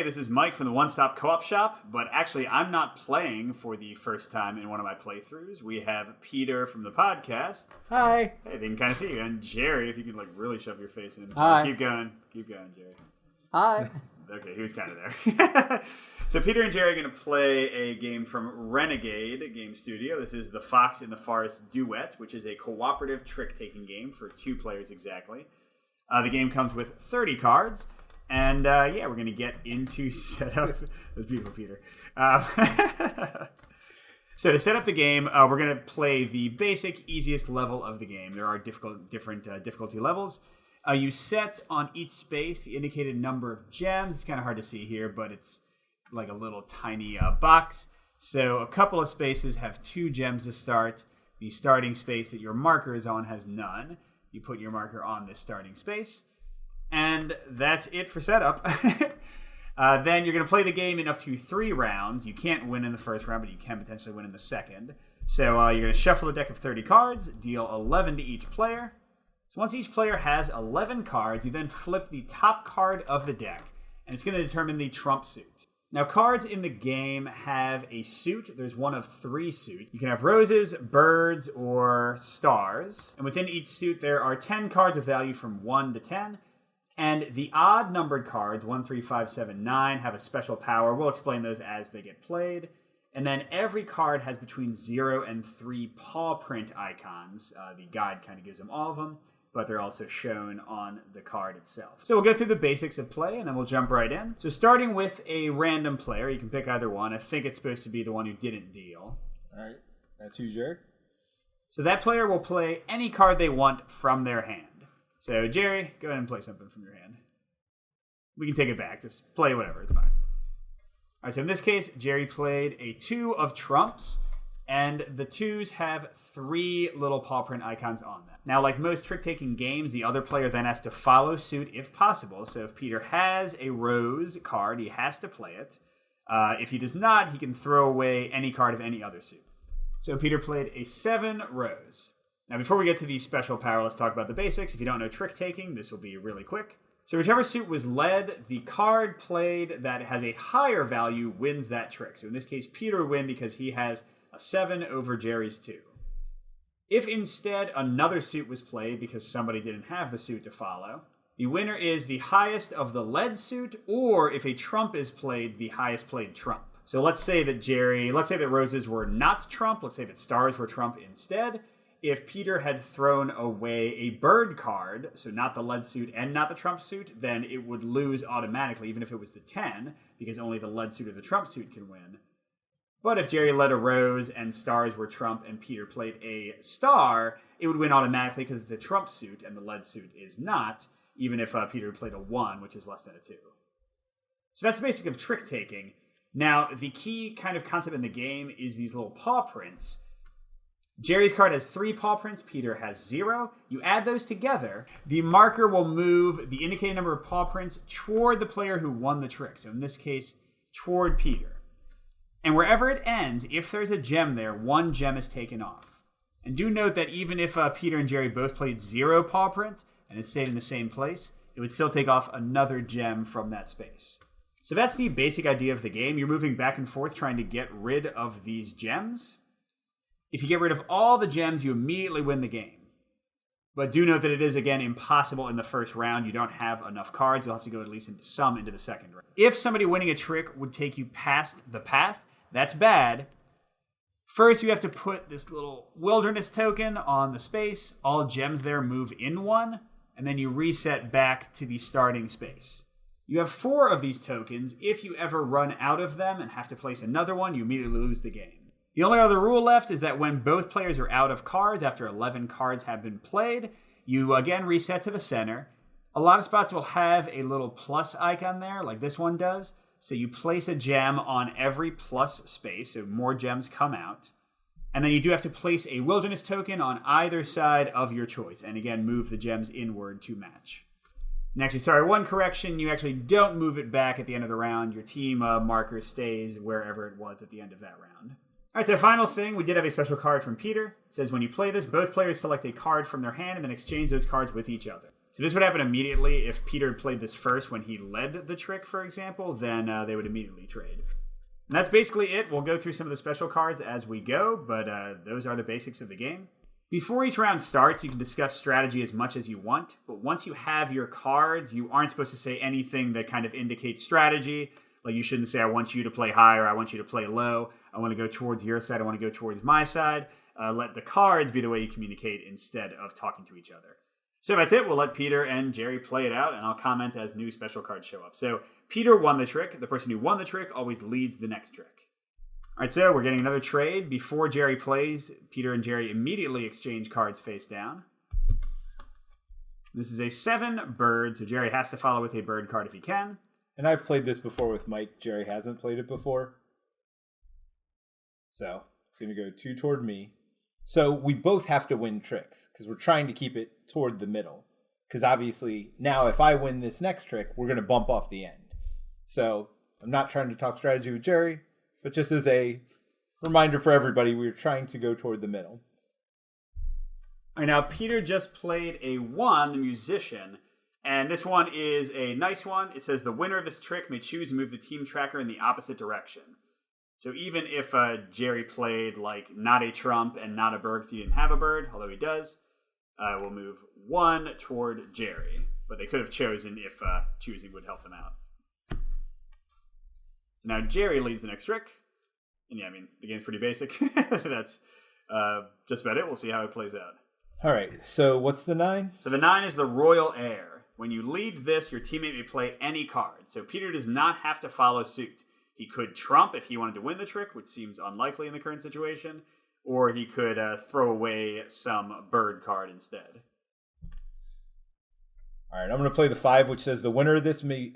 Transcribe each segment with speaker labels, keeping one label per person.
Speaker 1: this is Mike from the One Stop Co-op Shop, but actually I'm not playing for the first time in one of my playthroughs. We have Peter from the podcast.
Speaker 2: Hi.
Speaker 1: Hey, they can kind of see you. And Jerry, if you could like really shove your face in.
Speaker 2: Hi.
Speaker 1: Keep going, Jerry.
Speaker 2: Hi.
Speaker 1: Okay, he was kind of there. So Peter and Jerry are going to play a game from Renegade Game Studio. This is the Fox in the Forest Duet, which is a cooperative trick-taking game for 2 players exactly. The game comes with 30 cards. And, we're going to get into setup. Those people, Peter. So to set up the game, we're going to play the basic, easiest level of the game. There are different difficulty levels. You set on each space the indicated number of gems. It's kind of hard to see here, but it's like a little tiny box. So a couple of spaces have 2 gems to start. The starting space that your marker is on has none. You put your marker on this starting space. And that's it for setup. Then you're going to play the game in up to 3 rounds. You can't win in the first round, but you can potentially win in the second. So you're going to shuffle a deck of 30 cards, deal 11 to each player. So once each player has 11 cards, you then flip the top card of the deck, and it's going to determine the trump suit. Now, cards in the game have a suit. There's one of 3 suits. You can have roses, birds, or stars. And within each suit, there are 10 cards of value from 1 to 10. And the odd numbered cards, 1, 3, 5, 7, 9, have a special power. We'll explain those as they get played. And then every card has between 0 and 3 paw print icons. The guide kind of gives them all of them, but they're also shown on the card itself. So we'll go through the basics of play, and then we'll jump right in. So starting with a random player, you can pick either one. I think it's supposed to be the one who didn't deal.
Speaker 2: All right. That's you, Jared.
Speaker 1: So that player will play any card they want from their hand. So, Jerry, go ahead and play something from your hand. We can take it back. Just play whatever. It's fine. All right, so in this case, Jerry played a 2 of trumps, and the 2s have 3 little paw print icons on them. Now, like most trick-taking games, the other player then has to follow suit if possible. So if Peter has a rose card, he has to play it. If he does not, he can throw away any card of any other suit. So Peter played a 7 rose. Now, before we get to the special power, let's talk about the basics. If you don't know trick-taking, this will be really quick. So whichever suit was led, the card played that has a higher value wins that trick. So in this case, Peter would win because he has a 7 over Jerry's 2. If instead another suit was played because somebody didn't have the suit to follow, the winner is the highest of the led suit, or if a trump is played, the highest played trump. So let's say that roses were not trump. Let's say that stars were trump instead. If Peter had thrown away a bird card, so not the lead suit and not the trump suit, then it would lose automatically, even if it was the 10, because only the lead suit or the trump suit can win. But if Jerry led a rose and stars were trump and Peter played a star, it would win automatically because it's a trump suit and the lead suit is not, even if Peter played a 1, which is less than a 2. So that's the basic of trick-taking. Now, the key kind of concept in the game is these little paw prints. Jerry's card has 3 paw prints, Peter has 0. You add those together, the marker will move the indicated number of paw prints toward the player who won the trick. So in this case, toward Peter. And wherever it ends, if there's a gem there, 1 gem is taken off. And do note that even if Peter and Jerry both played 0 paw print, and it stayed in the same place, it would still take off another gem from that space. So that's the basic idea of the game. You're moving back and forth trying to get rid of these gems. If you get rid of all the gems, you immediately win the game. But do note that it is, again, impossible in the first round. You don't have enough cards. You'll have to go at least into the second round. If somebody winning a trick would take you past the path, that's bad. First, you have to put this little wilderness token on the space. All gems there move in 1, and then you reset back to the starting space. You have 4 of these tokens. If you ever run out of them and have to place another one, you immediately lose the game. The only other rule left is that when both players are out of cards after 11 cards have been played, you again reset to the center. A lot of spots will have a little plus icon there, like this one does. So you place a gem on every plus space, so more gems come out. And then you do have to place a wilderness token on either side of your choice. And again, move the gems inward to match. And actually, sorry, one correction. You actually don't move it back at the end of the round. Your team marker stays wherever it was at the end of that round. All right, so final thing, we did have a special card from Peter. It says when you play this, both players select a card from their hand and then exchange those cards with each other. So this would happen immediately. If Peter played this first when he led the trick, for example, then they would immediately trade. And that's basically it. We'll go through some of the special cards as we go, but those are the basics of the game. Before each round starts, you can discuss strategy as much as you want, but once you have your cards, you aren't supposed to say anything that kind of indicates strategy. Like you shouldn't say, I want you to play high or I want you to play low. I want to go towards your side. I want to go towards my side. Let the cards be the way you communicate instead of talking to each other. So that's it. We'll let Peter and Jerry play it out, and I'll comment as new special cards show up. So Peter won the trick. The person who won the trick always leads the next trick. All right, so we're getting another trade. Before Jerry plays, Peter and Jerry immediately exchange cards face down. This is a 7 bird, so Jerry has to follow with a bird card if he can.
Speaker 2: And I've played this before with Mike. Jerry hasn't played it before. So it's going to go 2 toward me. So we both have to win tricks because we're trying to keep it toward the middle. Because obviously now if I win this next trick, we're going to bump off the end. So I'm not trying to talk strategy with Jerry, but just as a reminder for everybody, we're trying to go toward the middle.
Speaker 1: All right, now Peter just played a 1, the musician, and this one is a nice one. It says the winner of this trick may choose to move the team tracker in the opposite direction. So even if Jerry played like not a trump and not a bird because he didn't have a bird, although he does, we'll move 1 toward Jerry. But they could have chosen if choosing would help them out. Now Jerry leads the next trick. And yeah, I mean, the game's pretty basic. That's just about it. We'll see how it plays out.
Speaker 2: All right, so what's the 9?
Speaker 1: So the 9 is the royal heir. When you lead this, your teammate may play any card. So Peter does not have to follow suit. He could trump if he wanted to win the trick, which seems unlikely in the current situation. Or he could throw away some bird card instead.
Speaker 2: All right, I'm going to play the 5, which says the winner of this may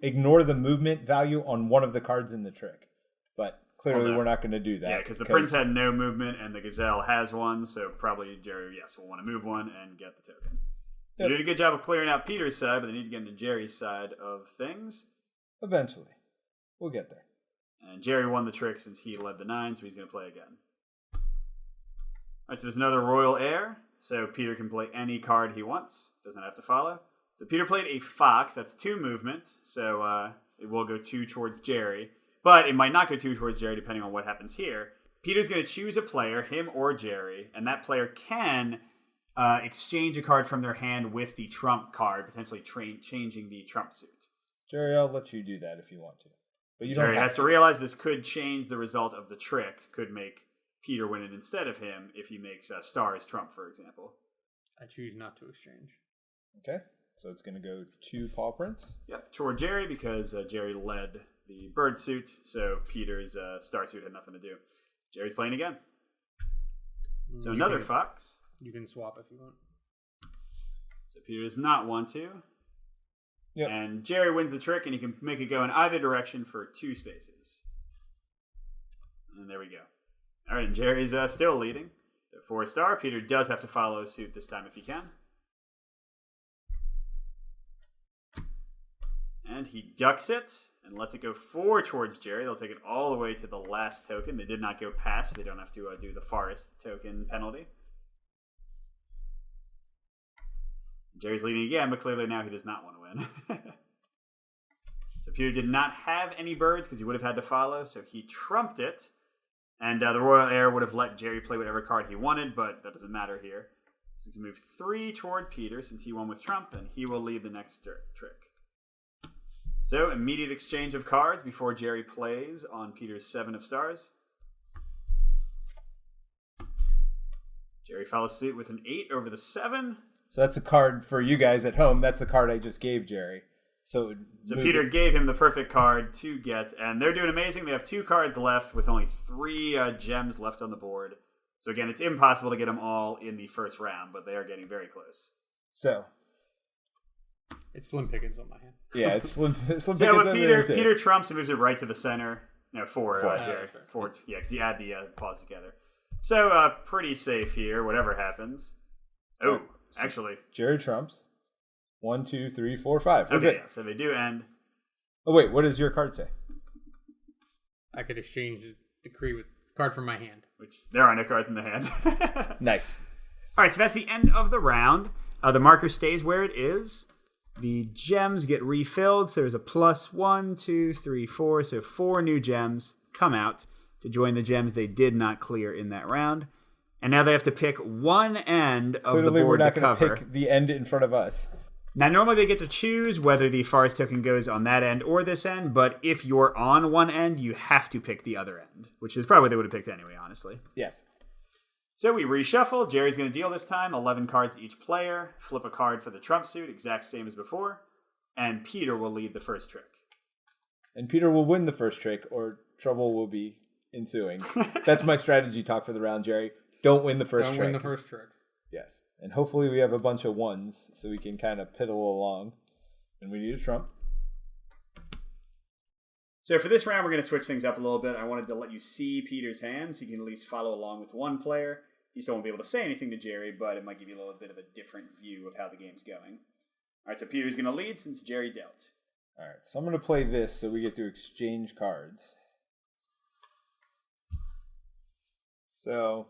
Speaker 2: ignore the movement value on one of the cards in the trick. But clearly we're not going to do that.
Speaker 1: Yeah, because the prince had no movement and the gazelle has one, so probably Jerry, will want to move one and get the token. So they did a good job of clearing out Peter's side, but they need to get into Jerry's side of things.
Speaker 2: Eventually. We'll get there.
Speaker 1: And Jerry won the trick since he led the 9, so he's going to play again. All right, so there's another royal heir. So Peter can play any card he wants. Doesn't have to follow. So Peter played a fox. That's 2 movement. So it will go 2 towards Jerry. But it might not go 2 towards Jerry depending on what happens here. Peter's going to choose a player, him or Jerry. And that player can exchange a card from their hand with the trump card, potentially changing the trump suit.
Speaker 2: Jerry, I'll let you do that if you want to. But you
Speaker 1: Jerry
Speaker 2: don't
Speaker 1: has to realize this could change the result of the trick. Could make Peter win it instead of him if he makes stars trump, for example.
Speaker 3: I choose not to exchange.
Speaker 2: Okay, so it's going to go 2 paw prints.
Speaker 1: Yep, toward Jerry because Jerry led the bird suit, so Peter's star suit had nothing to do. Jerry's playing again. So another fox.
Speaker 3: You can swap if you want.
Speaker 1: So Peter does not want to.
Speaker 2: Yep.
Speaker 1: And Jerry wins the trick, and he can make it go in either direction for 2 spaces. And there we go. All right, and Jerry's still leading. So 4 star. Peter does have to follow suit this time if he can. And he ducks it and lets it go 4 towards Jerry. They'll take it all the way to the last token. They did not go past. They don't have to do the forest token penalty. Jerry's leading again, but clearly now he does not want to win. So Peter did not have any birds because he would have had to follow, so he trumped it. And the royal heir would have let Jerry play whatever card he wanted, but that doesn't matter here. So he's going to move 3 toward Peter since he won with trump, and he will lead the next trick. So immediate exchange of cards before Jerry plays on Peter's 7 of stars. Jerry follows suit with an 8 over the 7.
Speaker 2: So that's a card for you guys at home. That's the card I just gave Jerry. So
Speaker 1: Peter gave him the perfect card to get, and they're doing amazing. They have 2 cards left with only 3 gems left on the board. So again, it's impossible to get them all in the first round, but they are getting very close.
Speaker 2: So
Speaker 3: it's slim pickings on my hand.
Speaker 2: yeah, it's slim pickings.
Speaker 1: So but Peter trumps and moves it right to the center. No, 4, Jerry. 4, yeah, because you add the paws together. So pretty safe here, whatever happens. Oh, actually.
Speaker 2: Jerry trumps. 1, 2, 3, 4, 5.
Speaker 1: Okay, yeah, so they do end.
Speaker 2: Oh, wait, what does your card say?
Speaker 3: I could exchange the decree with card from my hand.
Speaker 1: Which there are no cards in the hand.
Speaker 2: Nice.
Speaker 1: All right, so that's the end of the round. The marker stays where it is. The gems get refilled, so there's a plus 1, 2, 3, 4. So 4 new gems come out to join the gems they did not clear in that round. And now they have to pick one end of
Speaker 2: Clearly,
Speaker 1: the board
Speaker 2: we're not
Speaker 1: to
Speaker 2: going to
Speaker 1: cover.
Speaker 2: pick the end in front of us.
Speaker 1: Now, normally they get to choose whether the forest token goes on that end or this end, but if you're on one end, you have to pick the other end, which is probably what they would have picked anyway, honestly.
Speaker 2: Yes.
Speaker 1: So we reshuffle. Jerry's going to deal this time, 11 cards to each player, flip a card for the trump suit, exact same as before, and Peter will lead the first trick.
Speaker 2: And Peter will win the first trick, or trouble will be ensuing. That's my strategy talk for the round, Jerry. Don't win the first trick.
Speaker 3: Don't win the first trick.
Speaker 2: Yes. And hopefully we have a bunch of ones so we can kind of piddle along. And we need a trump.
Speaker 1: So for this round, we're going to switch things up a little bit. I wanted to let you see Peter's hand so you can at least follow along with one player. You still won't be able to say anything to Jerry, but it might give you a little bit of a different view of how the game's going. All right, so Peter's going to lead since Jerry dealt.
Speaker 2: All right, so I'm going to play this so we get to exchange cards. So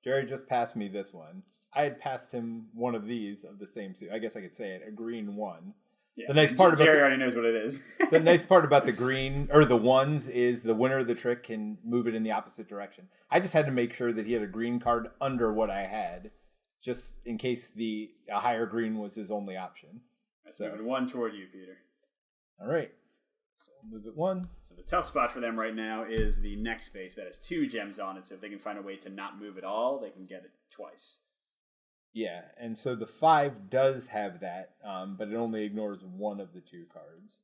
Speaker 2: Jerry just passed me this one. I had passed him one of these of the same suit. I guess I could say it, a green one.
Speaker 1: Yeah.
Speaker 2: The nice part about
Speaker 1: Jerry already knows what it is.
Speaker 2: The nice part about the green or the ones is the winner of the trick can move it in the opposite direction. I just had to make sure that he had a green card under what I had, just in case a higher green was his only option.
Speaker 1: So moving one toward you, Peter.
Speaker 2: All right. So we'll move it one.
Speaker 1: So the tough spot for them right now is the next space that has 2 gems on it. So if they can find a way to not move at all, they can get it twice.
Speaker 2: Yeah, and so the 5 does have that, but it only ignores one of the 2 cards.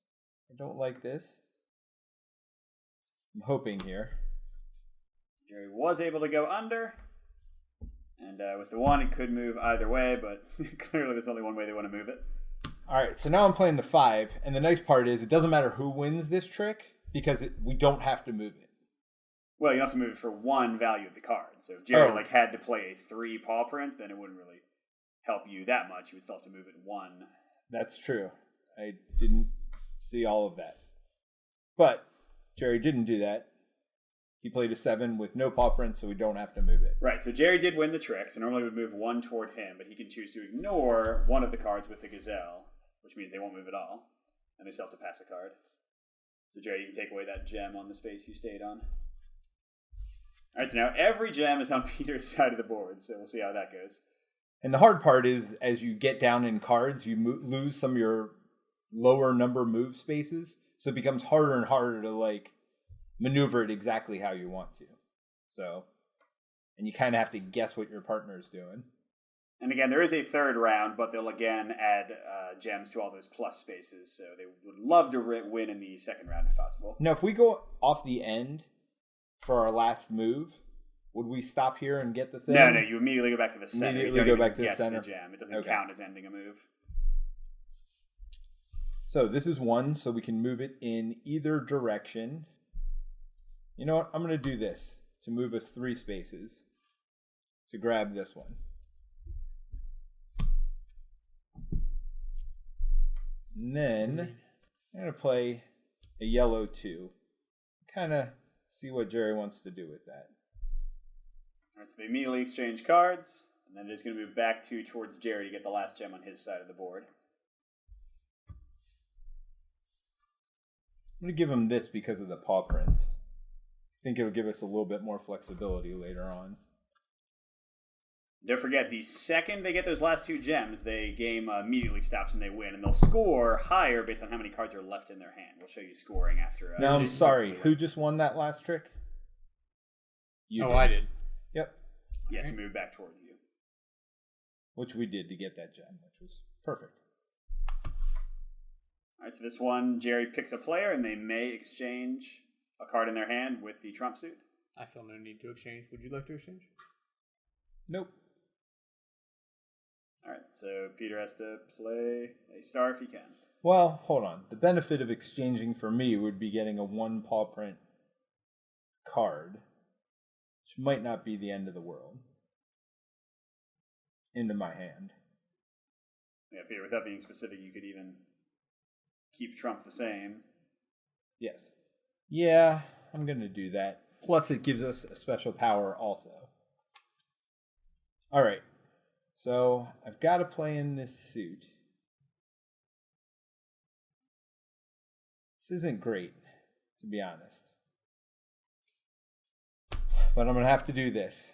Speaker 2: I don't like this. I'm hoping here.
Speaker 1: Jerry was able to go under. And with the 1, it could move either way, but clearly there's only one way they want to move it.
Speaker 2: All right, so now I'm playing the 5, and the nice part is it doesn't matter who wins this trick because we don't have to move it.
Speaker 1: Well, you have to move it for 1 value of the card. So if Jerry had to play a 3 paw print, then it wouldn't really help you that much. You would still have to move it 1.
Speaker 2: That's true. I didn't see all of that. But Jerry didn't do that. He played a 7 with no paw print, so we don't have to move it.
Speaker 1: Right, so Jerry did win the trick, so normally we would move 1 toward him, but he can choose to ignore one of the cards with the gazelle, which means they won't move at all, and they still have to pass a card. So Jerry, you can take away that gem on the space you stayed on. All right, so now every gem is on Peter's side of the board, so we'll see how that goes.
Speaker 2: And the hard part is, as you get down in cards, you lose some of your lower number move spaces, so it becomes harder and harder to maneuver it exactly how you want to. So, and you kind of have to guess what your partner's doing.
Speaker 1: And again, there is a 3rd round, but they'll again add gems to all those plus spaces, so they would love to win in the 2nd round if possible.
Speaker 2: Now, if we go off the end for our last move, would we stop here and get the thing?
Speaker 1: No, you immediately go back to the center.
Speaker 2: Immediately go back to the center.
Speaker 1: The gem. It doesn't count as ending a move.
Speaker 2: So this is 1, so we can move it in either direction. You know what? I'm going to do this to move us 3 spaces to grab this one. And then I'm going to play a yellow 2. Kind of see what Jerry wants to do with that.
Speaker 1: All right, so they immediately exchange cards, and then they're just going to move back towards Jerry to get the last gem on his side of the board.
Speaker 2: I'm going to give him this because of the paw prints. I think it'll give us a little bit more flexibility later on.
Speaker 1: Don't forget, the second they get those last 2 gems, the game immediately stops and they win, and they'll score higher based on how many cards are left in their hand. We'll show you scoring after.
Speaker 2: Now, I'm sorry. Who just won that last trick?
Speaker 3: You did. I did.
Speaker 2: Yep.
Speaker 1: Yeah, to move back towards you.
Speaker 2: Which we did to get that gem, which was perfect.
Speaker 1: All right, so this one, Jerry picks a player, and they may exchange a card in their hand with the trump suit.
Speaker 3: I feel no need to exchange. Would you like to exchange?
Speaker 2: Nope.
Speaker 1: All right, so Peter has to play a star if he can.
Speaker 2: Well, hold on. The benefit of exchanging for me would be getting a 1 paw print card, which might not be the end of the world, into my hand.
Speaker 1: Yeah, Peter, without being specific, you could even keep trump the same.
Speaker 2: Yes. Yeah, I'm going to do that. Plus, it gives us a special power also. All right. So I've got to play in this suit. This isn't great, to be honest. But I'm going to have to do this.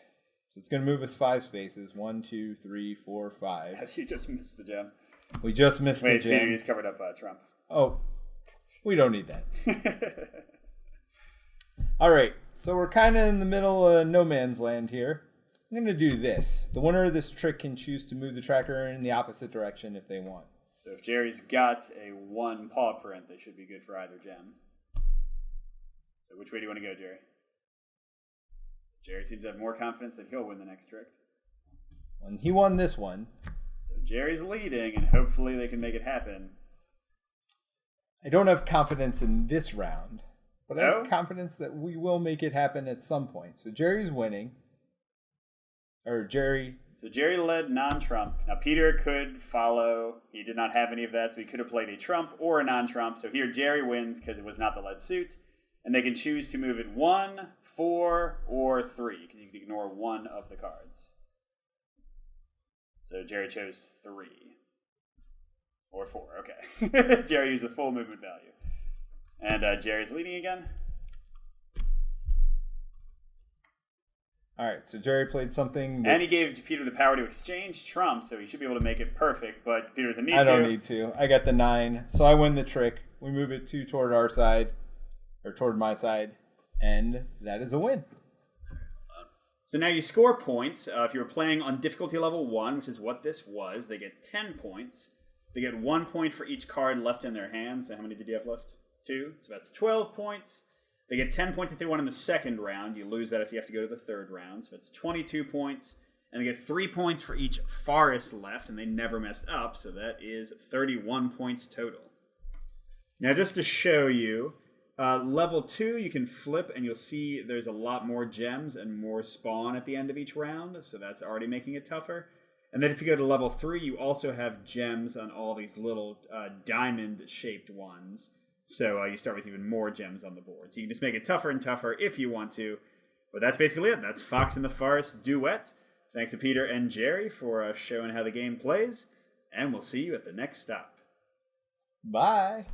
Speaker 2: So it's going to move us 5 spaces. 1, 2, 3, 4, 5.
Speaker 1: You just missed the gem.
Speaker 2: We just missed the gem.
Speaker 1: Wait, Peter, he's covered up Trump.
Speaker 2: Oh, we don't need that. All right, so we're kind of in the middle of no man's land here. I'm going to do this. The winner of this trick can choose to move the tracker in the opposite direction if they want.
Speaker 1: So if Jerry's got a 1 paw print, they should be good for either gem. So which way do you want to go, Jerry? Jerry seems to have more confidence that he'll win the next trick.
Speaker 2: And he won this one.
Speaker 1: So Jerry's leading, and hopefully they can make it happen.
Speaker 2: I don't have confidence in this round, but I have confidence that we will make it happen at some point. So Jerry's winning. Or Jerry...
Speaker 1: So Jerry led non-Trump. Now Peter could follow. He did not have any of that, so he could have played a Trump or a non-Trump. So here Jerry wins because it was not the lead suit. And they can choose to move it 1, 4, or 3, because you can ignore 1 of the cards. So Jerry chose 3. Or 4, okay. Jerry used the full movement value. And Jerry's leading again.
Speaker 2: All right, so Jerry played something...
Speaker 1: And he gave Peter the power to exchange Trump, so he should be able to make it perfect, but Peter doesn't need to.
Speaker 2: I don't need to. I got the 9, so I win the trick. We move it 2 toward our side, or toward my side, and that is a win.
Speaker 1: So now you score points. If you were playing on difficulty level 1, which is what this was, they get 10 points. They get 1 point for each card left in their hands. So how many did you have left? 2. So that's 12 points. They get 10 points if they won in the second round. You lose that if you have to go to the third round. So that's 22 points. And they get 3 points for each forest left, and they never messed up. So that is 31 points total. Now just to show you, level 2 you can flip, and you'll see there's a lot more gems and more spawn at the end of each round. So that's already making it tougher. And then if you go to level 3, you also have gems on all these little diamond-shaped ones. So you start with even more gems on the board. So you can just make it tougher and tougher if you want to. But that's basically it. That's Fox in the Forest Duet. Thanks to Peter and Jerry for showing how the game plays. And we'll see you at the next stop.
Speaker 2: Bye.